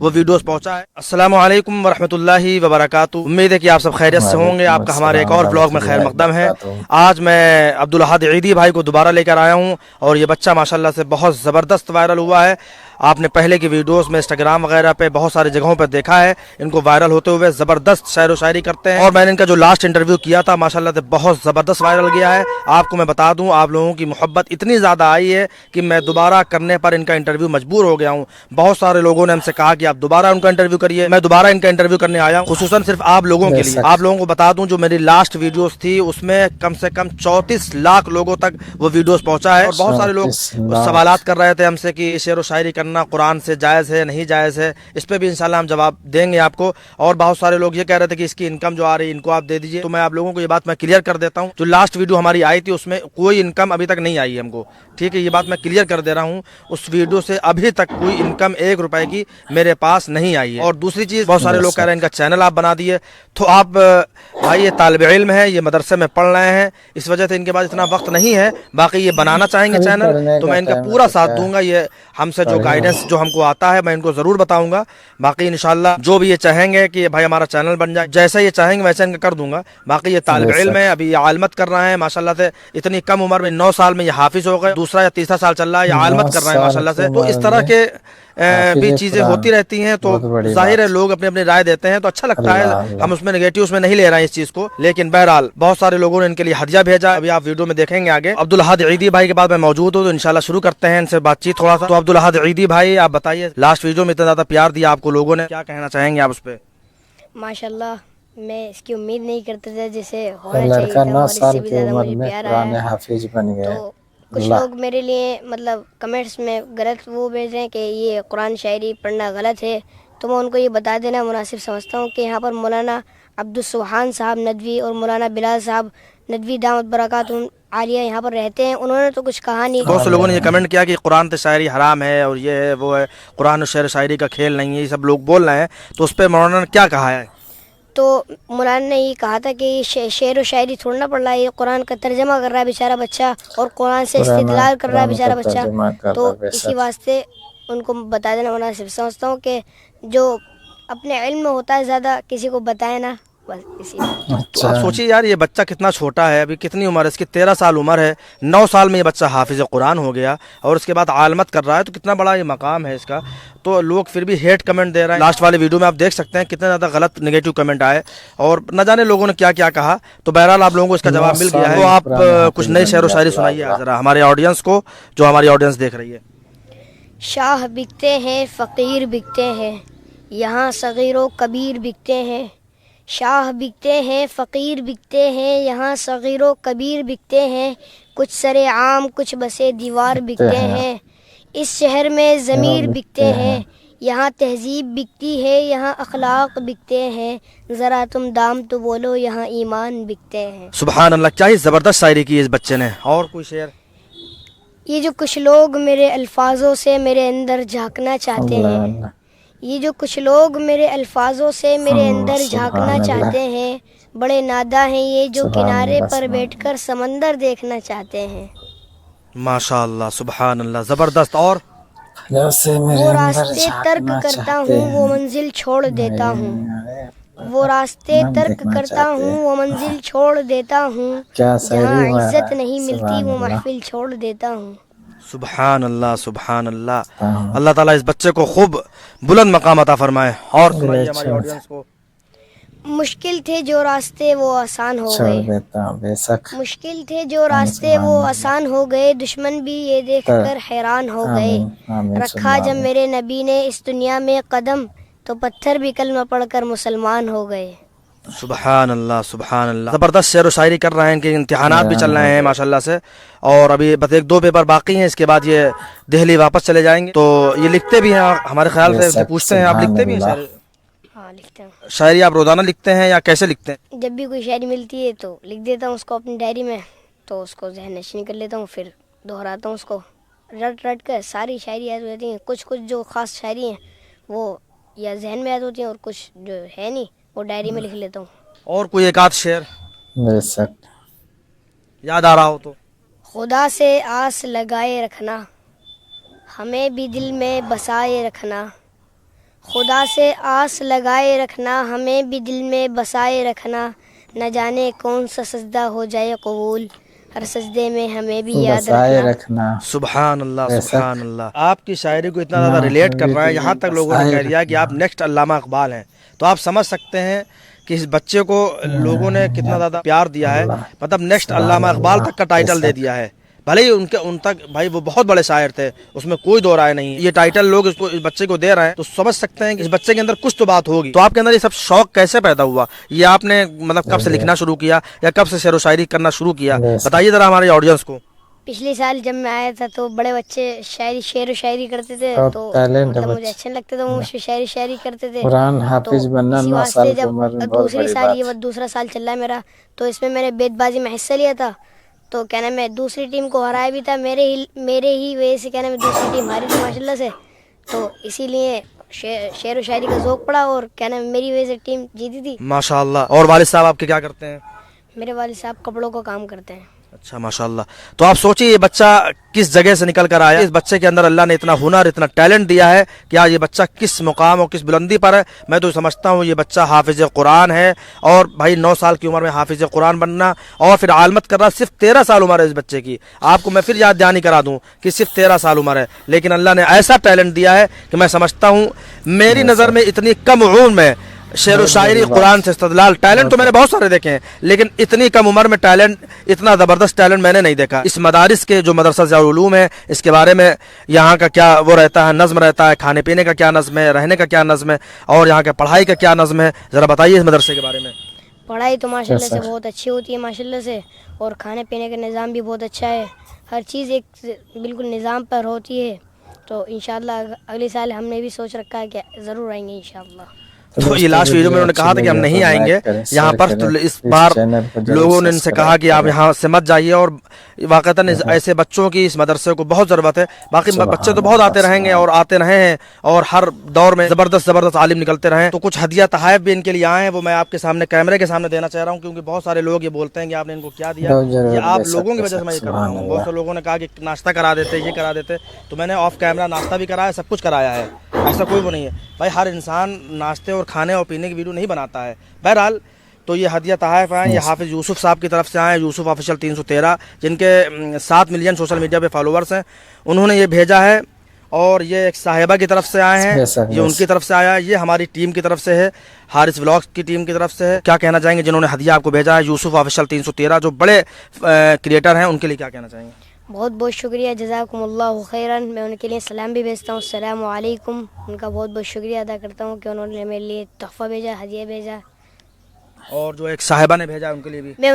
वो वीडियोस पहुंचा है। अस्सलामु अलैकुम वरहमतुल्लाहि वबरकातुहू। उम्मीद है कि आप सब खैरियत से होंगे। आपका हमारे एक और व्लॉग में खैर मकदम है। आज मैं अब्दुल अहद ईदी भाई को दोबारा लेकर आया हूं और ये बच्चा माशाल्लाह से बहुत ज़बरदस्त वायरल हुआ है। आपने पहले की वीडियोस में इंस्टाग्राम वगैरह पे बहुत सारी जगहों पर देखा है इनको वायरल होते हुए। ज़बरदस्त शायर व शायरी करते हैं और मैंने इनका जो लास्ट इंटरव्यू किया था माशाल्लाह से बहुत ज़बरदस्त वायरल गया है। आपको मैं बता दूं, आप लोगों की मोहब्बत इतनी ज़्यादा आई है कि मैं दोबारा करने पर इनका इंटरव्यू मजबूर हो गया हूँ। बहुत सारे लोगों ने हमसे कहा कि आप दोबारा उनका इंटरव्यू करिए। मैं दोबारा इनका इंटरव्यू करने आया हूँ, खुसूसन सिर्फ आप लोगों के लिए। आप लोगों को बता दूं, जो मेरी लास्ट वीडियोस थी उसमें कम से कम 34 लाख लोगों तक वो वीडियोस पहुंचा है। और बहुत सारे लोग सवालात कर रहे थे हमसे कि शेर व शायरी करना कुरान से जायज़ है नहीं जायज़ है। इस पर भी इंशाल्लाह हम जवाब देंगे आपको। और बहुत सारे लोग ये कह रहे थे कि इसकी इनकम जो आ रही है इनको आप दे दीजिए। तो मैं आप लोगों को ये बात मैं क्लियर कर देता हूँ, जो लास्ट वीडियो हमारी आई थी उसमें कोई इनकम अभी तक नहीं आई है हमको, ठीक है। ये बात मैं क्लियर कर दे रहा हूँ, उस वीडियो से अभी तक कोई इनकम 1 रुपए की मेरे पास नहीं आई है। और दूसरी चीज़, बहुत सारे लोग कह रहे हैं इनका चैनल आप बना दिए। तो आप भाई ये तालिब इल्म है, ये मदरसे में पढ़ रहे हैं, इस वजह से इनके पास इतना वक्त नहीं है। बाकी ये बनाना चाहेंगे चैनल तो मैं इनका पूरा साथ दूंगा। ये हमसे जो गाइडेंस जो हमको आता है मैं इनको ज़रूर बताऊंगा। बाकी इंशाल्लाह जो भी ये चाहेंगे कि भाई हमारा चैनल बन जाए, जैसा ये चाहेंगे वैसे इनका कर दूंगा। बाकी ये तालिब इल्म है, अभी ये आलमत कर रहे हैं माशाल्लाह से। इतनी कम उम्र में 9 साल में ये हाफिज हो गए, दूसरा या तीसरा साल चल रहा है, ये आलमत कर रहे हैं माशाल्लाह से। तो इस तरह के भी चीज़ें होती रहती हैं। तो जाहिर है लोग अपनी अपनी राय देते हैं तो अच्छा लगता है, हम उसमें नेगेटिव उसमें नहीं ले रहे हैं इस चीज़ को। लेकिन बहरहाल बहुत सारे लोगों ने इनके लिए हदिया भेजा, अभी आप वीडियो में देखेंगे आगे। अब्दुल अहद ईदी भाई के बाद मैं मौजूद हूँ, तो इंशाल्लाह शुरू करते हैं इनसे बातचीत थोड़ा सा। तो अब्दुल अहद ईदी भाई, आप बताइए, लास्ट वीडियो में इतना ज़्यादा प्यार दिया आपको लोगों ने, क्या कहना चाहेंगे आप उस पर? माशाल्लाह, मैं इसकी उम्मीद नहीं करता था जैसे होना चाहिए था, और इससे भी ज़्यादा मुझे प्यार आया। हाफिज बन गया। तो कुछ लोग मेरे लिए मतलब कमेंट्स में गलत वो भेज रहे हैं कि ये कुरान शायरी पढ़ना गलत है, तो मैं उनको ये बता देना मुनासिब समझता हूँ कि यहाँ पर मौलाना अब्दुल सुबहान साहब नदवी और मौलाना बिलाल साहब नदवी दामत बरकातुहुम आलिया यहाँ पर रहते हैं। उन्होंने तो कुछ कहा नहीं। बहुत से लोगों ने ये कमेंट किया कि कुरान से शायरी हराम है और ये है वो है, कुरान और शेर शायरी का खेल नहीं है, ये सब लोग बोल रहे हैं। तो उस पर मौलाना ने क्या कहा है? तो मौलाना ने ये कहा था कि शेर व शायरी थोड़ा ना पढ़ रहा है, ये कुरान का तर्जमा कर रहा है बेचारा बच्चा, और कुरान से इस्तिदलाल कर रहा है बेचारा बच्चा। तो इसी वास्ते उनको बता देना मुनासिब समझता हूँ कि जो अपने इल्म में होता है ज़्यादा किसी को बताए ना, बस इसी। तो आप सोचिए यार, ये बच्चा कितना छोटा है, अभी कितनी उम्र है इसकी? 13 साल उम्र है। 9 साल में ये बच्चा हाफिज कुरान हो गया और उसके बाद आलमत कर रहा है, तो कितना बड़ा ये मकाम है इसका। तो लोग फिर भी हेट कमेंट दे रहे हैं। लास्ट वाले वीडियो में आप देख सकते हैं कितने ज़्यादा गलत नेगेटिव कमेंट आए और न जाने लोगों ने क्या क्या कहा। तो बहरहाल आप लोगों को इसका जवाब मिल गया है। तो आप कुछ नई शेर व शायरी सुनाइए ज़रा हमारे ऑडियंस को, जो हमारी ऑडियंस देख रही है। शाह बिकते हैं फ़कीर बिकते हैं, यहाँ सगीर व कबीर बिकते हैं। शाह बिकते हैं फ़कीर बिकते हैं, यहाँ सगीर व कबीर बिकते हैं। कुछ सरे आम कुछ बसे दीवार बिकते हैं, इस शहर में ज़मीर बिकते हैं। यहाँ तहजीब बिकती है, यहाँ अखलाक बिकते हैं। ज़रा तुम दाम तो बोलो, यहाँ ईमान बिकते हैं। सुभान अल्लाह, क्या ही ज़बरदस्त शायरी की है इस बच्चे ने। और कोई शेर? ये जो कुछ लोग मेरे अल्फाजों से मेरे अंदर झांकना चाहते हैं, ये जो कुछ लोग मेरे अल्फाजों से मेरे अंदर झांकना चाहते हैं, बड़े नादा हैं ये जो किनारे पर बैठकर समंदर देखना चाहते हैं। माशाअल्लाह, सुभान अल्लाह, ज़बरदस्त। और वो रास्ते तर्क करता हूँ वो मंजिल छोड़ देता हूँ, वो रास्ते तर्क करता हूँ वो मंजिल छोड़ देता हूँ। जहाँ इज्जत नहीं मिलती वो महफिल छोड़ देता हूँ। सुभान अल्लाह, सुभान अल्लाह। अल्लाह ताला इस बच्चे को खूब बुलंद मकाम अता फरमाए। और सुनाइए हमारी ऑडियंस को। मुश्किल थे जो रास्ते वो आसान हो गए, मुश्किल थे जो रास्ते वो आसान हो गए। दुश्मन भी ये देखकर हैरान हो गए। रखा जब मेरे नबी ने इस दुनिया में कदम, तो पत्थर भी कलमा पढ़कर मुसलमान हो गए। सुभान अल्लाह, सुभान अल्लाह। ज़बरदस्त शेर व शायरी कर रहे हैं, इनके इम्तिहानात भी चल रहे हैं माशाल्लाह से। और अभी बस 1-2 पेपर बाकी हैं, इसके बाद ये दिल्ली वापस चले जाएंगे। तो ये लिखते भी हैं हमारे ख्याल से, पूछते हैं आप लिखते भी हैं शायरी? हाँ लिखते हैं। शायरी आप रोज़ाना लिखते हैं या कैसे लिखते हैं? जब भी कोई शायरी मिलती है तो लिख देता हूँ उसको अपनी डायरी में, तो उसको जहन नशीन कर लेता हूँ, फिर दोहराता हूँ उसको रट रट कर। सारी शायरी याद हो जाती हैं, कुछ कुछ जो ख़ास शायरी हैं वो या जहन में याद होती हैं, और कुछ जो है नहीं वो डायरी में लिख लेता हूँ। और कोई एक आध शेर याद आ रहा हो तो? खुदा से आस लगाए रखना, हमें भी दिल में बसाए रखना। खुदा से आस लगाए रखना, हमें भी दिल में बसाए रखना, न जाने कौन सा सजदा हो जाए कबूल, हर सजदे में हमें भी याद बसाए रखना। रखना। सुभान अल्लाह, बेशक सुभान अल्लाह। आपकी शायरी को इतना ज़्यादा ना रिलेट कर हमें रहा है, दिल यहाँ में तक लोगों ने बसाए कह दिया कि आप रखना। नेक्स्ट अल्लामा इकबाल हैं। तो आप समझ सकते हैं कि इस बच्चे को लोगों ने कितना ज़्यादा प्यार दिया है, अल्लाह, मतलब नेक्स्ट सुभान अल्लामा इकबाल अल्लाह। तक का टाइटल दे बेशक दिया है। भले ही उनके उन तक भाई वो बहुत बड़े शायर थे, उसमें कोई दो राय नहीं है। ये टाइटल लोग इसको इस बच्चे को दे रहे हैं तो समझ सकते हैं कि इस बच्चे के अंदर कुछ तो बात होगी। तो आपके अंदर ये सब शौक कैसे पैदा हुआ? ये आपने मतलब कब से लिखना शुरू किया या कब से शेर व शायरी करना शुरू किया? बेशक बताइए ज़रा हमारे ऑडियंस को। पिछले साल जब मैं आया था तो बड़े बच्चे शेर व शायरी करते थे, बहुत तो टैलेंट है मतलब मुझे बच्चे अच्छे लगते थे, वो मुझसे शायरी करते थे। कुरान तो हाफिज बनना इसी 9 वास्ते साल की जब उम्र में बहुत दूसरी बड़ी साल बात ये है। दूसरा साल चल रहा है मेरा, तो इसमें मैंने बेतबाजी में हिस्सा लिया था। तो क्या नाम है, दूसरी टीम को हराया भी था मेरे ही वजह से, क्या नाम है, दूसरी टीम हारी थी माशाल्लाह से। तो इसीलिए शेर व शायरी का ज़ौक़ पड़ा और क्या नाम है, मेरी वजह से टीम जीती थी। माशाअल्लाह। और वालिद साहब आपके क्या करते हैं? मेरे वालिद साहब कपड़ों का काम करते हैं। अच्छा, माशाअल्लाह। तो आप सोचिए ये बच्चा किस जगह से निकल कर आया। इस बच्चे के अंदर अल्लाह ने इतना हुनर, इतना टैलेंट दिया है कि आज ये बच्चा किस मुकाम और किस बुलंदी पर है। मैं तो समझता हूँ ये बच्चा हाफिज़ कुरान है। और भाई 9 साल की उम्र में हाफिज़ कुरान बनना और फिर आलमत करना, सिर्फ 13 साल उम्र है इस बच्चे की। आपको मैं फिर याद दहानी करा दूँ कि सिर्फ 13 साल उम्र है, लेकिन अल्लाह ने ऐसा टैलेंट दिया है कि मैं समझता हूँ मेरी नज़र में इतनी कम उम्र में शेर व शायरी, कुरान से इस्तदलाल, टैलेंट तो मैंने बहुत सारे देखे हैं, लेकिन इतनी कम उम्र में टैलेंट, इतना ज़बरदस्त टैलेंट मैंने नहीं देखा। इस मदारिस के जो मदरसा ज़िया उलूम है, इसके बारे में यहाँ का क्या वो रहता है, नज़्म रहता है, खाने पीने का क्या नज़्म है, रहने का क्या नज़्म है, और यहाँ के पढ़ाई का क्या नज़्म है, ज़रा बताइए इस मदरसे के बारे में। पढ़ाई तो माशाल्लाह से बहुत अच्छी होती है माशाल्लाह से, और खाने पीने का निज़ाम भी बहुत अच्छा है। हर चीज़ एक बिल्कुल निज़ाम पर होती है। तो इंशाअल्लाह अगले साल हमने भी सोच रखा है कि ज़रूर आएंगे इंशाअल्लाह। तो ये लास्ट वीडियो में उन्होंने कहा था कि हम नहीं आएंगे यहाँ पर, तो इस बार लोगों ने इनसे कहा कि आप यहाँ से मत जाइए, और वाक़तन ऐसे बच्चों की इस मदरसे को बहुत ज़रूरत है। बाकी बच्चे तो बहुत आते रहेंगे और आते रहे हैं, और हर दौर में ज़बरदस्त आलिम निकलते रहे। तो कुछ हदिया तहाइफ भी इनके लिए आए हैं, वो मैं आपके सामने कैमरे के सामने देना चाह रहा हूँ, क्योंकि बहुत सारे लोग ये बोलते हैं कि आपने इनको क्या दिया। ये आप लोगों की वजह से मैं ये कर रहा हूँ। बहुत से लोगों ने कहा कि नाश्ता करा देते, ये करा देते, तो मैंने ऑफ कैमरा नाश्ता भी कराया, सब कुछ कराया है, ऐसा कोई वो नहीं है भाई। हर इंसान नाश्ते और खाने और पीने की वीडियो नहीं बनाता है। बहरहाल तो ये हदिया तहाइफ आए, ये हाफिज़ यूसुफ साहब की तरफ से आए, यूसुफ ऑफिशियल 313, जिनके 7 मिलियन सोशल मीडिया पे फॉलोअर्स हैं, उन्होंने ये भेजा है। और ये एक साहिबा की तरफ से आए हैं, ये उनकी तरफ से आया है, ये हमारी टीम की तरफ से है, हारिस व्लॉग्स की टीम की तरफ से है। क्या कहना चाहेंगे जिन्होंने हदिया आपको भेजा है, यूसुफ ऑफिशियल 313 जो बड़े क्रिएटर हैं, उनके लिए क्या कहना चाहेंगे? बहुत बहुत शुक्रिया, जज़ाकुमुल्लाहु खैरन। मैं उनके लिए सलाम भी भेजता हूँ, अस्सलामु अलैकुम। उनका बहुत बहुत शुक्रिया अदा करता हूँ कि उन्होंने मेरे लिए तोहफ़ा भेजा, हदिया भेजा। और जो एक साहिबा ने भेजा उनके लिए भी मैं